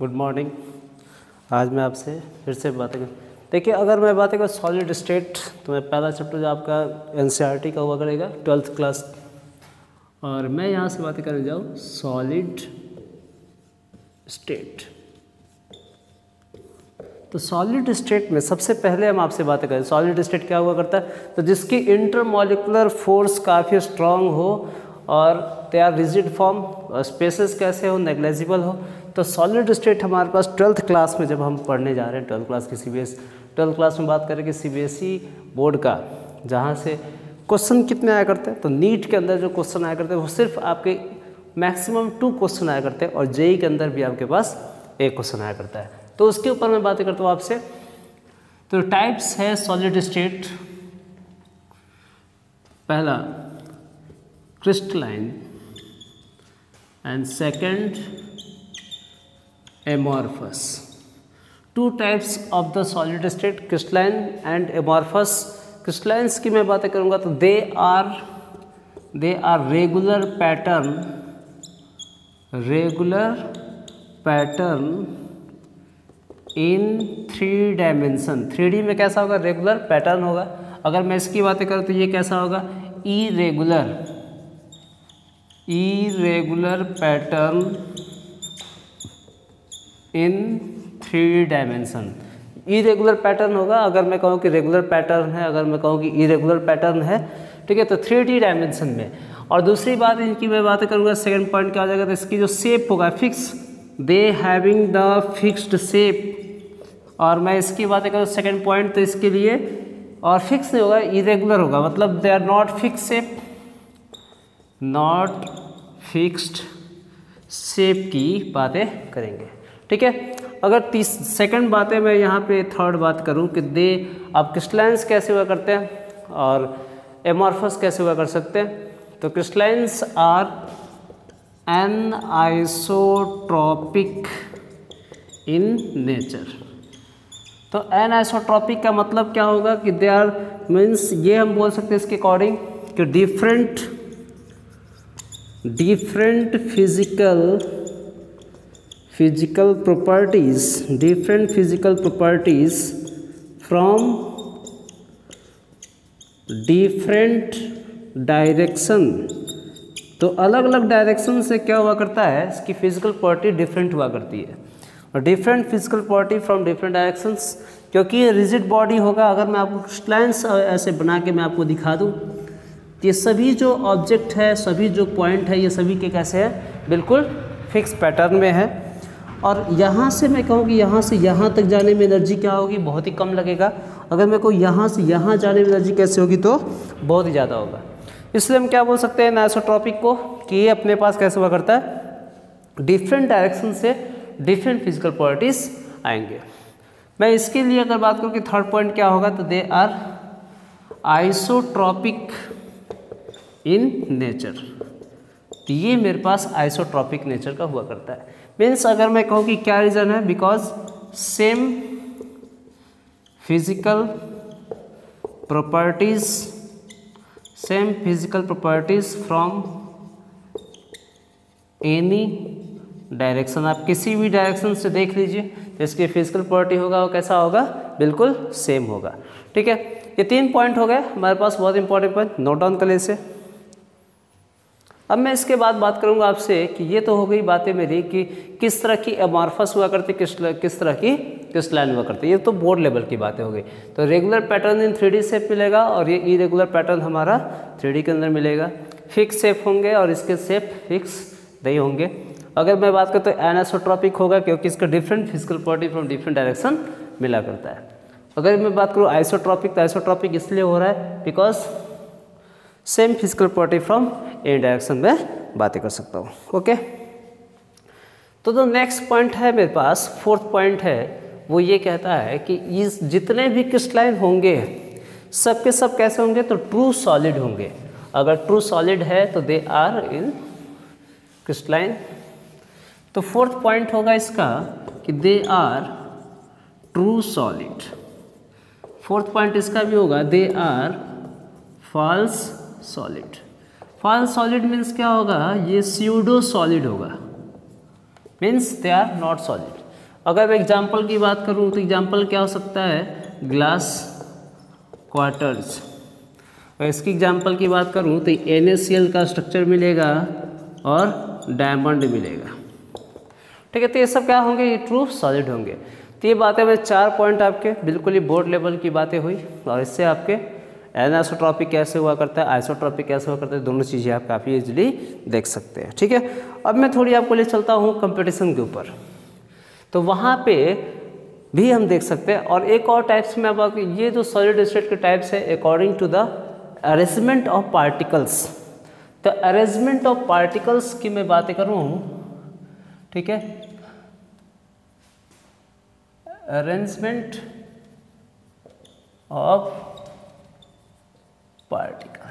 Good morning. आज मैं आपसे फिर से बातें कर देखिए, अगर मैं बातें करूँ सॉलिड स्टेट तो मैं पहला चैप्टर जो आपका एनसीईआरटी का हुआ करेगा 12th क्लास, और मैं यहाँ से बातें करने जाऊँ सॉलिड स्टेट। तो सॉलिड स्टेट में सबसे पहले हम आपसे बातें करें सॉलिड स्टेट क्या हुआ करता है, तो जिसकी इंटरमॉलिकुलर फोर्स काफ़ी स्ट्रांग हो और they are rigid form, spaces कैसे हो, नेग्लेजिबल हो। तो सॉलिड स्टेट हमारे पास 12th क्लास में जब हम पढ़ने जा रहे हैं, 12th क्लास की सीबीएसई 12th क्लास में बात करेंगे सीबीएसई बोर्ड का, जहाँ से क्वेश्चन कितने आया करते हैं। तो नीट के अंदर जो क्वेश्चन आया करते हैं वो सिर्फ आपके मैक्सिमम 2 क्वेश्चन आया करते हैं, और जेई के अंदर भी आपके पास 1 क्वेश्चन आया करता है। तो उसके ऊपर मैं बातें करता हूँ आपसे। तो टाइप्स है सॉलिड स्टेट। पहला crystalline and second amorphous. 2 types of the solid state, crystalline and amorphous. Crystallines की मैं बातें करूँगा तो they are regular pattern in 3 dimension. 3D में कैसा होगा, रेगुलर पैटर्न होगा। अगर मैं इसकी बातें करूँ तो ये कैसा होगा, irregular pattern in 3 dimension. Irregular pattern होगा। अगर मैं कहूँ कि रेगुलर पैटर्न है, अगर मैं कहूँ कि इरेगुलर पैटर्न है, ठीक है, तो 3D डायमेंशन में। और दूसरी बात इनकी मैं बातें करूँगा, सेकंड पॉइंट क्या हो जाएगा, तो इसकी जो शेप होगा fix, they having the fixed shape. और मैं इसकी बातें करूँ सेकंड पॉइंट, तो इसके लिए और फिक्स नहीं होगा, इरेगुलर होगा, मतलब they are not fix shape, not fixed shape की बातें करेंगे, ठीक है। अगर सेकंड बातें मैं यहाँ पे थर्ड बात करूँ कि दे अब क्रिस्टलाइंस कैसे हुआ करते हैं और एमॉर्फस कैसे हुआ कर सकते हैं। तो क्रिस्टलाइंस आर एनआइसोट्रॉपिक इन नेचर। तो एनआइसोट्रॉपिक का मतलब क्या होगा कि दे आर मीन्स, ये हम बोल सकते हैं इसके अकॉर्डिंग कि different physical properties from different direction. तो अलग अलग डायरेक्शन से क्या हुआ करता है, इसकी फिजिकल प्रॉपर्टी डिफरेंट हुआ करती है। और different physical property from different directions, क्योंकि ये रिजिड बॉडी होगा। अगर मैं आपको क्रिस्टलाइंस ऐसे बना के मैं आपको दिखा दूँ, ये सभी जो ऑब्जेक्ट है, सभी जो पॉइंट है, ये सभी के कैसे हैं, बिल्कुल फिक्स पैटर्न में है। और यहाँ से मैं कहूँ कि यहाँ से यहाँ तक जाने में एनर्जी क्या होगी, बहुत ही कम लगेगा। अगर मैं कहूँ यहाँ से यहाँ जाने में एनर्जी कैसे होगी, तो बहुत ही ज़्यादा होगा। इसलिए हम क्या बोल सकते हैं एनाइसोट्रॉपिक को, कि ये अपने पास कैसे हुआ करता है, डिफरेंट डायरेक्शन से डिफरेंट फिजिकल प्रॉपर्टीज आएंगे। मैं इसके लिए अगर बात करूँ कि थर्ड पॉइंट क्या होगा, तो they are isotropic in nature. तो ये मेरे पास आइसोट्रॉपिक नेचर का हुआ करता है। मीन्स अगर मैं कहूँ कि क्या रीज़न है, because same physical properties from any direction. आप किसी भी डायरेक्शन से देख लीजिए, तो इसकी फिजिकल प्रॉपर्टी होगा वो कैसा होगा, बिल्कुल सेम होगा, ठीक है। ये 3 पॉइंट हो गए हमारे पास, बहुत इंपॉर्टेंट पॉइंट, नोट डाउन कर ले इसे। अब मैं इसके बाद बात करूंगा आपसे कि ये तो हो गई बातें मेरी कि किस तरह की एमॉर्फस हुआ करती, किस तरह की क्रिस्टलाइन हुआ करती। ये तो बोर्ड लेवल की बातें हो गई। तो रेगुलर पैटर्न इन 3D शेप मिलेगा, और ये इरेगुलर पैटर्न हमारा 3D के अंदर मिलेगा। फिक्स शेप होंगे और इसके शेप फिक्स नहीं होंगे। अगर मैं बात करूँ तो एनाइसोट्रॉपिक होगा, क्योंकि इसका different physical property from different direction मिला करता है। अगर मैं बात करूँ आइसोट्रॉपिक, तो आइसोट्रॉपिक इसलिए हो रहा है because same physical property from any direction में बातें कर सकता हूँ, ओके। तो जो नेक्स्ट पॉइंट है मेरे पास, फोर्थ पॉइंट है, वो ये कहता है कि इस जितने भी क्रिस्टलाइन होंगे सब के सब कैसे होंगे, तो ट्रू सॉलिड होंगे। अगर ट्रू सॉलिड है तो दे आर इन क्रिस्टलाइन। तो फोर्थ पॉइंट होगा इसका कि they are true solid. Fourth point इसका भी होगा, they are false solid. False solid means क्या होगा, ये स्यूडो सॉलिड होगा, means they are not solid. अगर मैं एग्जाम्पल की बात करूँ तो एग्जाम्पल क्या हो सकता है, ग्लास क्वार्टर्स। और इसकी एग्जाम्पल की बात करूँ तो NaCl का स्ट्रक्चर मिलेगा और डायमंड मिलेगा। ठीक है, तो ये सब क्या होंगे, ये ट्रू सॉलिड होंगे। तो ये बातें मैं 4 पॉइंट आपके बिल्कुल ही बोर्ड लेवल की बातें हुई, और इससे आपके एनिसोट्रॉपिक कैसे हुआ करता है, आइसोट्रॉपिक कैसे हुआ करता है, दोनों चीज़ें आप काफ़ी इजीली देख सकते हैं। ठीक है, अब मैं थोड़ी आपको ले चलता हूँ कंपटीशन के ऊपर, तो वहाँ पे भी हम देख सकते हैं। और एक और टाइप्स में अब ये जो सॉलिड स्टेट के टाइप्स है according to the arrangement of particles. तो अरेंजमेंट ऑफ पार्टिकल्स की मैं बातें करूँ, ठीक है, अरेंजमेंट ऑफ पार्टिकल।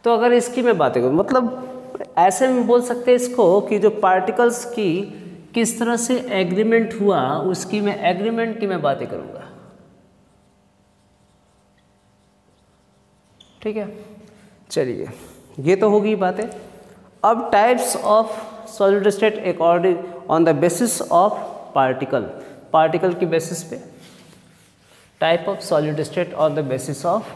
तो अगर इसकी मैं बातें करूँ, मतलब ऐसे में बोल सकते हैं इसको कि जो पार्टिकल्स की किस तरह से एग्रीमेंट हुआ, उसकी मैं एग्रीमेंट की मैं बातें करूँगा। ठीक है, चलिए ये तो होगी बातें। अब types of solid state according on the basis of particle, particle की बेसिस पे type of solid state on the basis of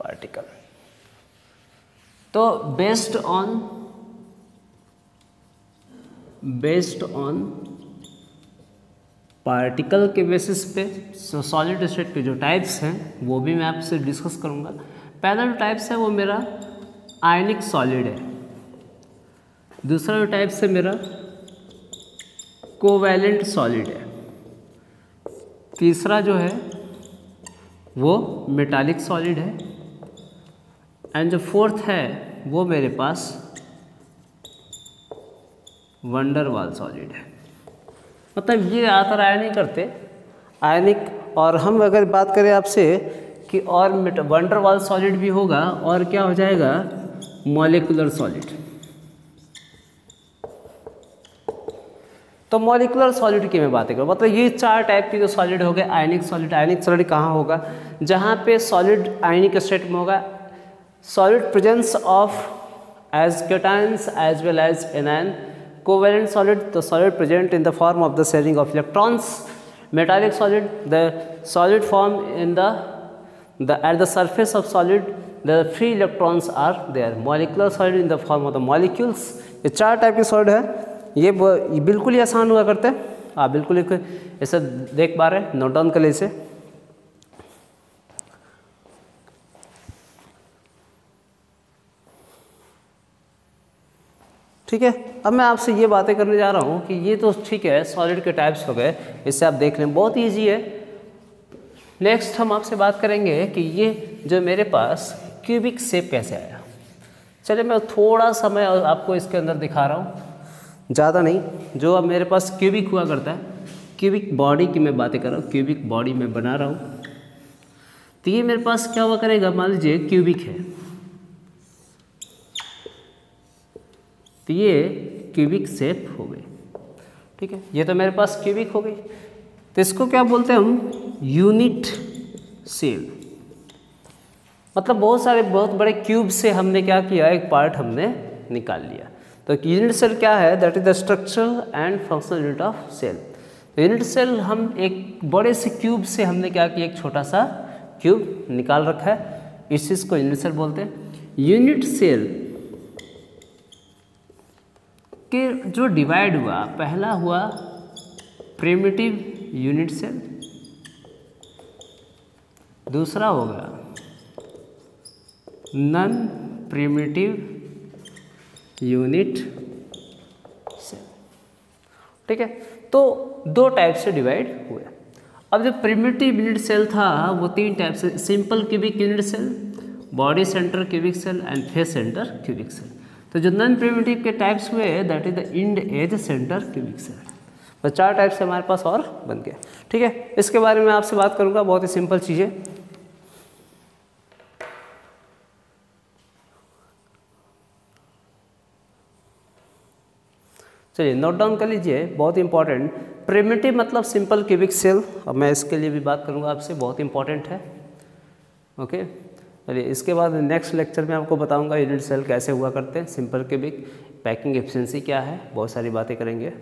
particle. तो बेस्ड ऑन पार्टिकल के बेसिस पे सॉलिड स्टेट के जो टाइप्स हैं वो भी मैं आपसे डिस्कस करूँगा। पहला जो टाइप्स है वो मेरा आयनिक सॉलिड है, दूसरा जो टाइप्स है मेरा कोवैलेंट सॉलिड है, तीसरा जो है वो मेटालिक सॉलिड है, एंड जो फोर्थ है वो मेरे पास वंडरवाल सॉलिड है। मतलब ये आतर आया नहीं करते आयनिक। और हम अगर बात करें आपसे कि और वंडरवाल सॉलिड भी होगा, और क्या हो जाएगा, मॉलिक्यूलर सॉलिड। तो मॉलिक्यूलर सॉलिड की मैं बातें करूँ, मतलब ये 4 टाइप की जो सॉलिड हो गए। आयनिक सॉलिड, आयनिक सॉलिड कहाँ होगा, जहाँ पे सॉलिड आयनिक स्टेट में होगा, solid presence of as cations as well as anion. Covalent solid, the solid present in the form of the sharing of electrons. Metallic solid, the solid form in the at the surface of solid the free electrons are there. Molecular solid in the form of the molecules। ये 4 type के solid है। ये बिल्कुल ही आसान हुआ करते हैं, आप बिल्कुल ऐसे देख पा रहे हैं, नोट डाउन कर ले इसे। ठीक है, अब मैं आपसे ये बातें करने जा रहा हूँ कि ये तो ठीक है सॉलिड के टाइप्स हो गए, इससे आप देख लें, बहुत ईजी है। नेक्स्ट हम आपसे बात करेंगे कि ये जो मेरे पास क्यूबिक शेप कैसे आया। चलिए मैं थोड़ा सा मैं आपको इसके अंदर दिखा रहा हूँ, ज़्यादा नहीं। जो अब मेरे पास क्यूबिक हुआ करता है, क्यूबिक बॉडी की मैं बातें कर रहा हूँ, क्यूबिक बॉडी में बना रहा हूँ। तो ये मेरे पास क्या हुआ करेगा, मान लीजिए क्यूबिक है, तो ये क्यूबिक शेप हो गई। ठीक है, ये तो मेरे पास क्यूबिक हो गई। तो इसको क्या बोलते हैं हम, यूनिट सेल। मतलब बहुत बड़े क्यूब से हमने क्या किया, एक पार्ट हमने निकाल लिया। तो यूनिट सेल क्या है, that is the structural and functional unit of cell. तो यूनिट सेल हम एक बड़े से क्यूब से हमने क्या किया, एक छोटा सा क्यूब निकाल रखा है, इस चीज़ को यूनिट सेल बोलते हैं। यूनिट सेल के जो डिवाइड हुआ, पहला हुआ प्रिमिटिव यूनिट सेल, दूसरा होगा नॉन प्रिमिटिव यूनिट सेल। ठीक है, तो 2 टाइप से डिवाइड हुए। अब जो प्रिमिटिव यूनिट सेल था वो 3 टाइप से, simple cubic unit cell, body centre cubic cell and face centre cubic cell. तो जो नॉन प्रिमिटिव के टाइप्स हुए, that is the end edge centre cubic cell. तो 4 टाइप से हमारे पास और बन गया। ठीक है, इसके बारे में आपसे बात करूंगा, बहुत ही सिंपल चीज़ें। चलिए नोट डाउन कर लीजिए, बहुत इंपॉर्टेंट। प्रिमिटिव मतलब सिंपल क्यूबिक सेल, अब मैं इसके लिए भी बात करूंगा आपसे, बहुत इंपॉर्टेंट है। ओके, चलिए इसके बाद नेक्स्ट लेक्चर में आपको बताऊंगा यूनिट सेल कैसे हुआ करते हैं, सिंपल क्यूबिक, पैकिंग एफिशिएंसी क्या है, बहुत सारी बातें करेंगे।